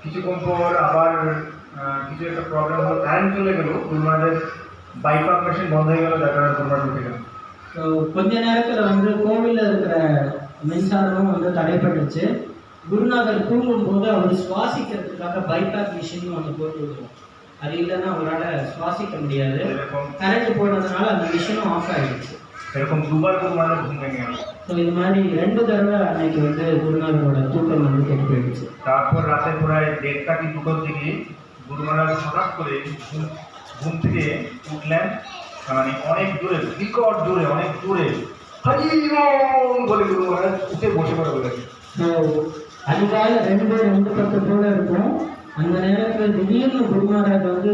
কিছুক্ষণ পর আবার কিছু একটা প্রবলেম হলো, কারেন্ট চলে গেল, গুরুমাদের বাইপাস মেশিন বন্ধ হয়ে গেল, যার কারণে গুরুমার ঢুকে গেল। ஸோ கொஞ்ச நேரத்தில் வந்து கோவிலில் இருக்கிற மின்சாரமும் வந்து தடைப்பட்டுச்சு. குருநாதர் தூங்கும்போது அவர் சுவாசிக்கிறதுக்காக பைபாஸ் மிஷினும் வந்து போட்டு விடுவோம். அது இல்லைன்னா அவரால் சுவாசிக்க முடியாது. கரண்ட் போனதுனால அந்த மிஷினும் ஆஃப் ஆகிடுச்சு. এরকম দুবার গুরুমাদের ঘুম ভেঙে গেল। ஸோ இது மாதிரி 2 தடவை அன்னைக்கு வந்து குருநாதரோட தூக்கம் வந்து கெட்டு போயிடுச்சு. তারপর রাতে প্রায় 1:30 কি 2টোর দিকে গুরুমারা হঠাৎ করে ঘুম থেকে উঠলেন, মানে অনেক জোরে, বিকট জোরে, অনেক জোরে হরি ওম বলে গুরু মহারাজ উঠে বসে পড়লেন। ஸோ அதிகாலை 2:10 போல இருக்கும். அந்த நேரத்தில் திடீர்னு குருமகாராஜ் வந்து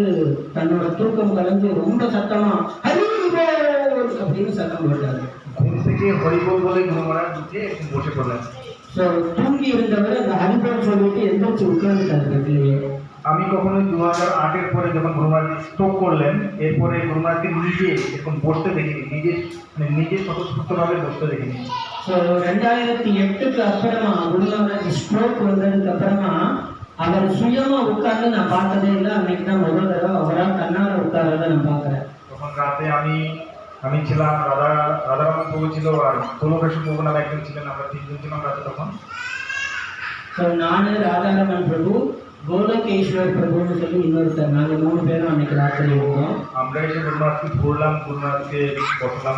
தன்னோட தூக்கம் கலந்து ரொம்ப சத்தமா ஹரி போல் அப்படின்னு சத்தம் போட்டாரு. ঘুম থেকে হরিবোল বলে গুরু মহারাজ উঠে বসে পড়লেন। ஸோ தூங்கி இருந்தவர் அந்த ஹரிபோல் சொல்லிட்டு எந்திரிச்சு உட்கார்ந்துட்டாரு பெட்லேயே. আমি কখনোই 2008-এর পরে যখন গুরুমার স্ট্রোক করলেন, এরপরে গুরুমাকে নিজে এরকম বসতে দেখিনি, নিজে স্বতঃস্ফূর্তভাবে বসতে দেখিনি। ஸோ 2008க்கு அப்புறமா குருமகாராஜ் ஸ்ட்ரோக் வந்ததுக்கு அப்புறமா அவர் சுயமா உட்கார்ந்து நான் பார்த்ததே இல்லை. அன்னைக்கு தான் முதல் தடவை அவரால் தன்னால உட்கார்றத நான் பார்க்குறேன். তখন রাতে আমি ছিলাম, রাধারমন প্রভু ছিল, আর গোলকেশ্বর প্রভু নামে একজন ছিলেন, আমরা 3 জন ছিলাম রাতে তখন। ஸோ நான் ராதாரமன் பிரபு, கோலகேஸ்வர் பிரபுன்னு சொல்லி இன்னொருத்தர், நாங்கள் 3 பேரும் அன்னைக்கு ராத்திரி இருந்தோம். আমরা এসে গুরুনাথকে ধরলাম, গুরুনাথকে বসালাম।